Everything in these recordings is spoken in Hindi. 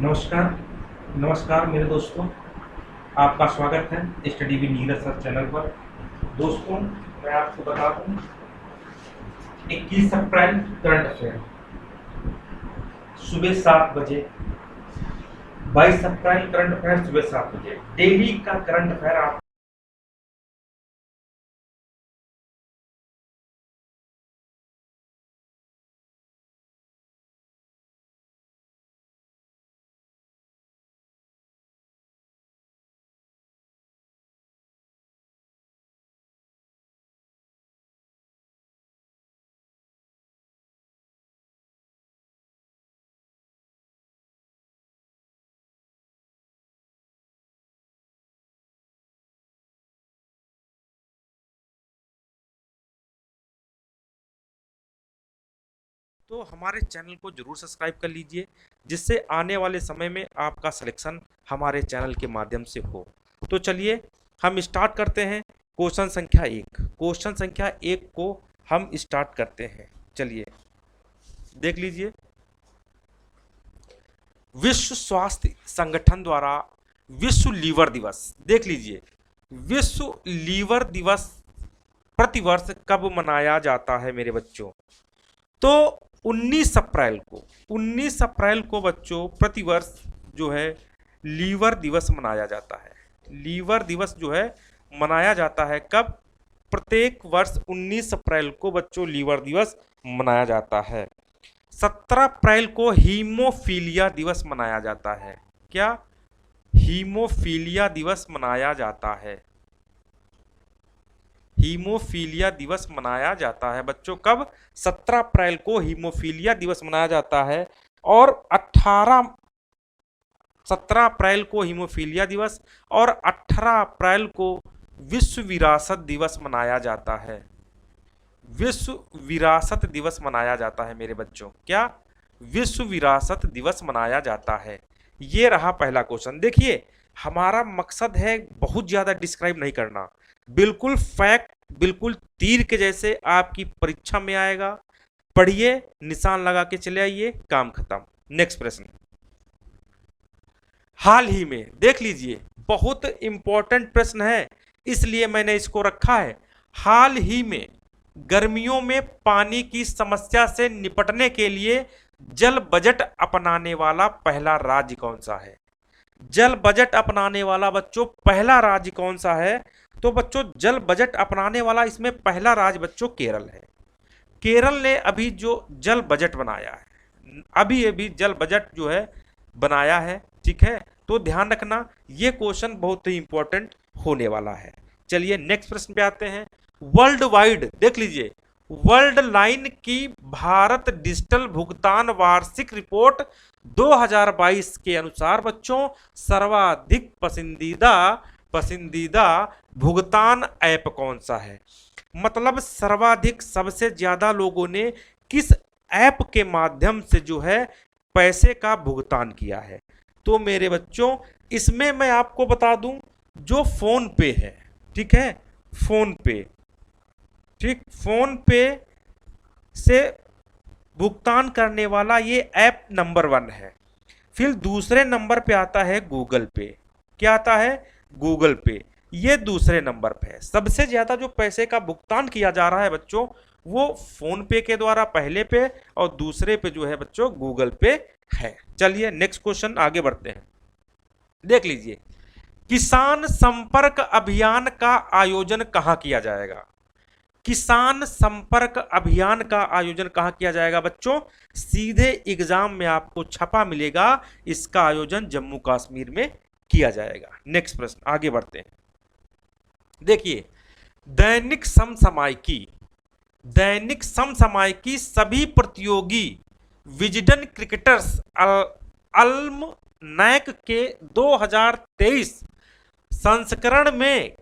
नमस्कार, नमस्कार मेरे दोस्तों, आपका स्वागत है study with Neeraj sir channel पर। दोस्तों, मैं आपको बता दूं 21 अप्रैल करंट अफेयर सुबह 7 बजे, 22 अप्रैल करंट अफेयर सुबह 7 बजे, डेली का करंट अफेयर आप तो हमारे चैनल को जरूर सब्सक्राइब कर लीजिए, जिससे आने वाले समय में आपका सिलेक्शन हमारे चैनल के माध्यम से हो। तो चलिए हम स्टार्ट करते हैं क्वेश्चन संख्या 1। क्वेश्चन संख्या 1 को हम स्टार्ट करते हैं। चलिए देख लीजिए। विश्व स्वास्थ्य संगठन द्वारा विश्व लीवर दिवस, देख लीजिए, विश्व लीवर दिवस प्रतिवर्ष कब मनाया जाता है मेरे बच्चों? तो 19 अप्रैल को बच्चों प्रतिवर्ष जो है लीवर दिवस मनाया जाता है। लीवर दिवस जो है मनाया जाता है कब? प्रत्येक वर्ष 19 अप्रैल को बच्चों लीवर दिवस मनाया जाता है। 17 अप्रैल को हीमोफीलिया दिवस मनाया जाता है। क्या? हीमोफीलिया दिवस मनाया जाता है। हीमोफीलिया दिवस मनाया जाता है बच्चों कब? 17 अप्रैल को हीमोफीलिया दिवस मनाया जाता है। और 17 अप्रैल को हीमोफीलिया दिवस और 18 अप्रैल को विश्व विरासत दिवस मनाया जाता है। विश्व विरासत दिवस मनाया जाता है मेरे बच्चों। क्या? विश्व विरासत दिवस मनाया जाता है। ये रहा पहला क्वेश्चन। देखिए, हमारा मकसद है बहुत ज्यादा डिस्क्राइब नहीं करना, बिल्कुल फैक्ट, बिल्कुल तीर के जैसे आपकी परीक्षा में आएगा। पढ़िए, निशान लगा के चले आइए, काम खत्म। नेक्स्ट प्रश्न। हाल ही में, देख लीजिए, बहुत इंपॉर्टेंट प्रश्न है, इसलिए मैंने इसको रखा है। हाल ही में गर्मियों में पानी की समस्या से निपटने के लिए जल बजट अपनाने वाला पहला राज्य कौन सा है? जल बजट अपनाने वाला बच्चों पहला राज्य कौन सा है? तो बच्चों जल बजट अपनाने वाला इसमें पहला राज्य बच्चों केरल है। केरल ने अभी जो जल बजट बनाया है, अभी अभी जल बजट जो है बनाया है, ठीक है। तो ध्यान रखना, ये क्वेश्चन बहुत ही इंपॉर्टेंट होने वाला है। चलिए नेक्स्ट प्रश्न पे आते हैं। वर्ल्ड वाइड, देख लीजिए, वर्ल्ड लाइन की भारत डिजिटल भुगतान वार्षिक रिपोर्ट 2022 के अनुसार बच्चों सर्वाधिक पसंदीदा भुगतान ऐप कौन सा है? मतलब सर्वाधिक, सबसे ज्यादा लोगों ने किस ऐप के माध्यम से जो है पैसे का भुगतान किया है? तो मेरे बच्चों इसमें मैं आपको बता दूं, जो फोन पे है, ठीक है, फोन पे, ठीक, फोन पे से भुगतान करने वाला ये ऐप नंबर 1 है। फिर दूसरे नंबर पे आता है गूगल पे। क्या आता है? गूगल पे, ये दूसरे नंबर पे है। सबसे ज्यादा जो पैसे का भुगतान किया जा रहा है बच्चों, वो फोन पे के द्वारा पहले पे, और दूसरे पे जो है बच्चों गूगल पे है। चलिए नेक्स्ट क्वेश्चन आगे बढ़ते हैं। देख लीजिए, किसान संपर्क अभियान का आयोजन कहां किया जाएगा? किसान संपर्क अभियान का आयोजन कहां किया जाएगा बच्चों? सीधे एग्जाम में आपको छपा मिलेगा, इसका आयोजन जम्मू कश्मीर में किया जाएगा। नेक्स्ट प्रश्न आगे बढ़ते हैं। देखिए, दैनिक समसामयिकी, दैनिक समसामयिकी सभी प्रतियोगी विजडन क्रिकेटर्स अल्मनैक के 2023 संस्करण में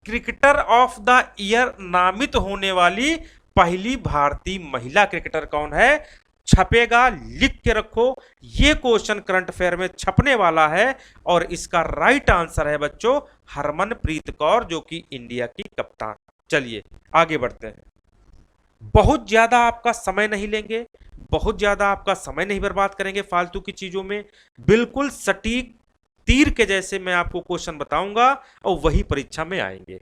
क्रिकेटर ऑफ द ईयर नामित होने वाली पहली भारतीय महिला क्रिकेटर कौन है? छपेगा, लिख के रखो, ये क्वेश्चन करंट अफेयर में छपने वाला है, और इसका राइट आंसर है बच्चों हरमनप्रीत कौर, जो कि इंडिया की कप्तान। चलिए आगे बढ़ते हैं। बहुत ज्यादा आपका समय नहीं लेंगे, बहुत ज्यादा आपका समय नहीं बर्बाद करेंगे फालतू की चीजों में, बिल्कुल सटीक तीर के जैसे मैं आपको क्वेश्चन बताऊंगा और वही परीक्षा में आएंगे।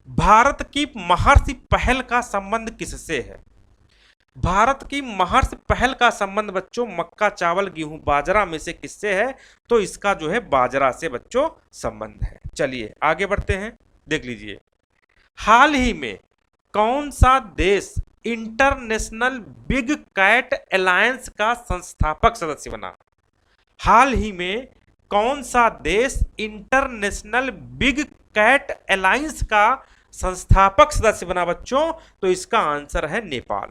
भारत की महर्षि पहल का संबंध किससे है? भारत की महर्षि पहल का संबंध बच्चों मक्का, चावल, गेहूं, बाजरा में से किससे है? तो इसका जो है बाजरा से बच्चों संबंध है। चलिए आगे बढ़ते हैं, देख लीजिए। हाल ही में कौन सा देश इंटरनेशनल बिग कैट अलायंस का संस्थापक सदस्य बना? हाल ही में कौन सा देश इंटरनेशनल बिग कैट अलायंस का संस्थापक सदस्य बना बच्चों? तो इसका आंसर है नेपाल।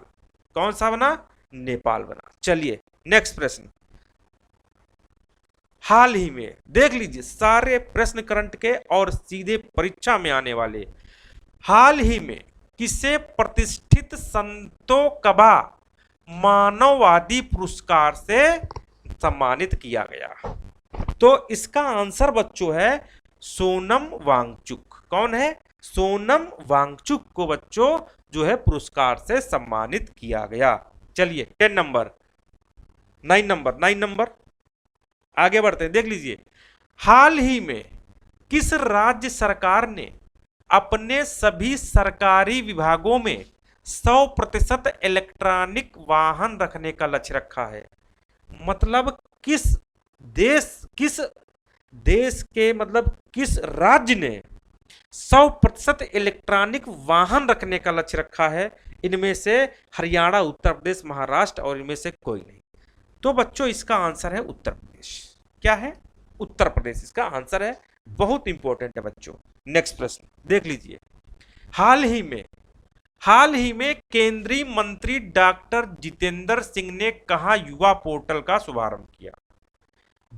कौन सा बना? नेपाल बना। चलिए नेक्स्ट प्रश्न। हाल ही में देख लीजिए सारे प्रश्न करंट के और सीधे परीक्षा में आने वाले। हाल ही में किसे प्रतिष्ठित संतोकबा मानववादी पुरस्कार से सम्मानित किया गया? तो इसका आंसर बच्चों है सोनम वांगचुक। कौन है? सोनम वांगचुक को बच्चों जो है पुरस्कार से सम्मानित किया गया। चलिए 10 नंबर 9 नंबर आगे बढ़ते हैं, देख लीजिए। हाल ही में किस राज्य सरकार ने अपने सभी सरकारी विभागों में 100% इलेक्ट्रॉनिक वाहन रखने का लक्ष्य रखा है? मतलब किस देश के मतलब किस राज्य ने 100% इलेक्ट्रॉनिक वाहन रखने का लक्ष्य रखा है? इनमें से हरियाणा, उत्तर प्रदेश, महाराष्ट्र और इनमें से कोई नहीं। तो बच्चों इसका आंसर है उत्तर प्रदेश। क्या है? उत्तर प्रदेश इसका आंसर है। बहुत इंपॉर्टेंट है बच्चों। नेक्स्ट प्रश्न देख लीजिए। हाल ही में केंद्रीय मंत्री डॉक्टर जितेंद्र सिंह ने कहां युवा पोर्टल का शुभारंभ किया?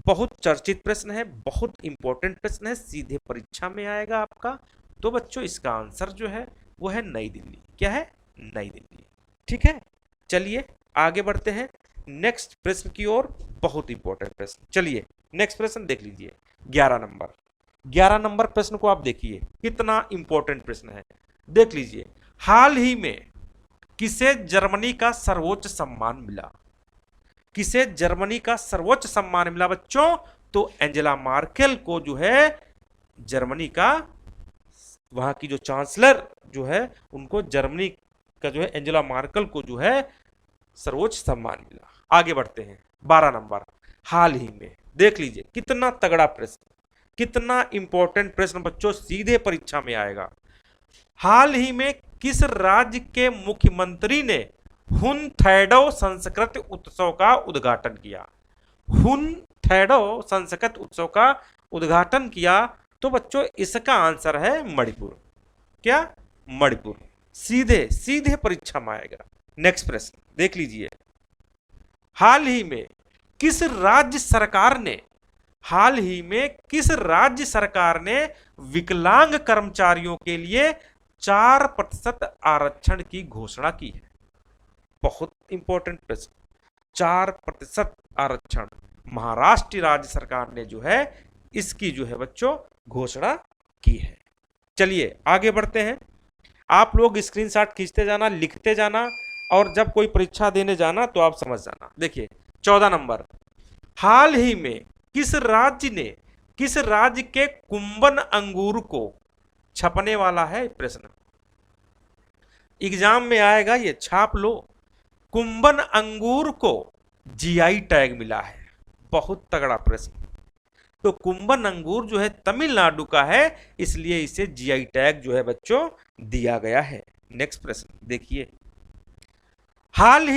बहुत चर्चित प्रश्न है, बहुत इंपॉर्टेंट प्रश्न है, सीधे परीक्षा में आएगा आपका। तो बच्चों इसका आंसर जो है वो है नई दिल्ली। क्या है? नई दिल्ली। ठीक है, चलिए आगे बढ़ते हैं नेक्स्ट प्रश्न की ओर। बहुत इंपॉर्टेंट प्रश्न। चलिए नेक्स्ट प्रश्न देख लीजिए 11 नंबर प्रश्न को आप देखिए कितना इंपॉर्टेंट प्रश्न है। देख लीजिए। हाल ही में किसे जर्मनी का सर्वोच्च सम्मान मिला? किसे जर्मनी का सर्वोच्च सम्मान मिला बच्चों? तो एंजेला मार्केल को जो है जर्मनी का, वहां की जो चांसलर जो है उनको जर्मनी का जो है एंजेला मार्केल को जो है सर्वोच्च सम्मान मिला। आगे बढ़ते हैं 12 नंबर। हाल ही में देख लीजिए कितना तगड़ा प्रश्न, कितना इंपॉर्टेंट प्रश्न बच्चों, सीधे परीक्षा में आएगा। हाल ही में किस राज्य के मुख्यमंत्री ने हुन थैडो संस्कृत उत्सव का उद्घाटन किया? हुन थैडो संस्कृत उत्सव का उद्घाटन किया। तो बच्चों इसका आंसर है मणिपुर। क्या? मणिपुर। सीधे परीक्षा में आएगा। नेक्स्ट प्रश्न देख लीजिए। हाल ही में किस राज्य सरकार ने विकलांग कर्मचारियों के लिए 4% आरक्षण की घोषणा की है? बहुत इंपॉर्टेंट प्रश्न। 4% आरक्षण महाराष्ट्र राज्य सरकार ने जो है इसकी जो है बच्चों घोषणा की है। चलिए आगे बढ़ते हैं। आप लोग स्क्रीनशॉट खींचते जाना, लिखते जाना और जब कोई परीक्षा देने जाना तो आप समझ जाना। देखिए 14 नंबर। हाल ही में किस राज्य के कुंभन अंगूर को छपने वाला है? प्रश्न एग्जाम में आएगा, ये छाप लो। कुंभन अंगूर को जीआई टैग मिला है। बहुत तगड़ा प्रश्न। तो कुंभन अंगूर जो है तमिलनाडु का है, इसलिए इसे जीआई टैग जो है बच्चों दिया गया है। नेक्स्ट प्रश्न देखिए। हाल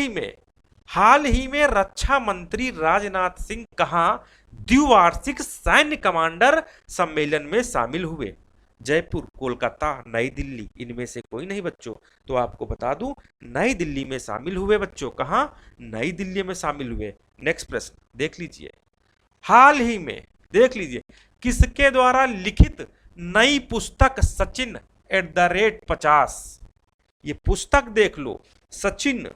ही में रक्षा मंत्री राजनाथ सिंह कहां द्विवार्षिक सैन्य कमांडर सम्मेलन में शामिल हुए? जयपुर, कोलकाता, नई दिल्ली, इनमें से कोई नहीं बच्चों। तो आपको बता दूं नई दिल्ली में शामिल हुए बच्चों। कहां? नई दिल्ली में शामिल हुए। नेक्स्ट प्रश्न देख लीजिए। हाल ही में देख लीजिए किसके द्वारा लिखित नई पुस्तक सचिन @50, ये पुस्तक देख लो, सचिन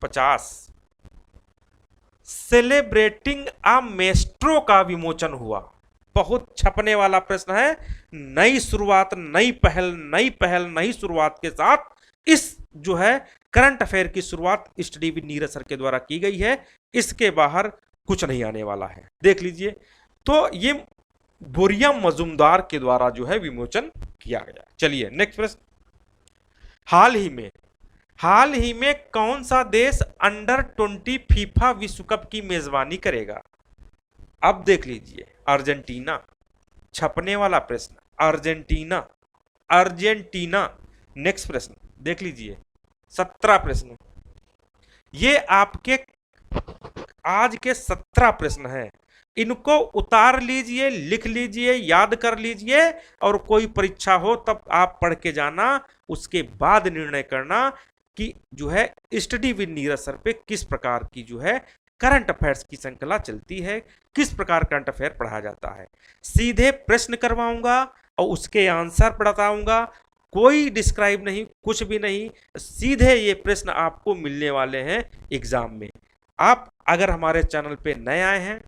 @50 सेलिब्रेटिंग अ मेस्ट्रो का विमोचन हुआ। बहुत छपने वाला प्रश्न है। नई शुरुआत, नई पहल, नई शुरुआत के साथ इस जो है करंट अफेयर की शुरुआत स्टडी विद नीरज सर के द्वारा की गई है, इसके बाहर कुछ नहीं आने वाला है, देख लीजिए। तो ये बोरिया मजुमदार के द्वारा जो है विमोचन किया गया। चलिए नेक्स्ट प्रश्न, हाल ही में कौन सा देश अंडर 20 फीफा विश्व कप की मेजबानी करेगा? अब देख लीजिए, अर्जेंटीना, छपने वाला प्रश्न, अर्जेंटीना, अर्जेंटीना। नेक्स्ट प्रश्न देख लीजिए, 17 प्रश्न, ये आपके आज के 17 प्रश्न हैं, इनको उतार लीजिए, लिख लीजिए, याद कर लीजिए, और कोई परीक्षा हो तब आप पढ़ के जाना, उसके बाद निर्णय करना कि जो है स्टडी विद नीरज सर पे किस प्रकार की जो है करंट अफेयर्स की श्रृंखला चलती है, किस प्रकार करंट अफेयर पढ़ा जाता है। सीधे प्रश्न करवाऊंगा और उसके आंसर बताऊंगा, कोई डिस्क्राइब नहीं, कुछ भी नहीं, सीधे ये प्रश्न आपको मिलने वाले हैं एग्जाम में। आप अगर हमारे चैनल पे नए आए हैं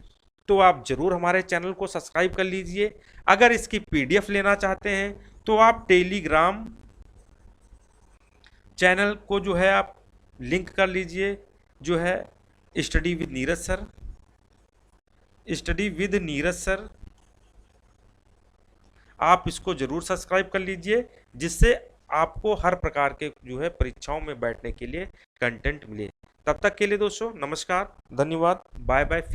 तो आप जरूर हमारे चैनल को सब्सक्राइब कर लीजिए। अगर इसकी पीडीएफ लेना चाहते हैं तो आप टेलीग्राम चैनल को जो है आप लिंक कर लीजिए, जो है study with Neeraj sir, study with Neeraj sir, आप इसको जरूर सब्सक्राइब कर लीजिए, जिससे आपको हर प्रकार के जो है परीक्षाओं में बैठने के लिए कंटेंट मिले। तब तक के लिए दोस्तों नमस्कार, धन्यवाद, बाय बाय। फिर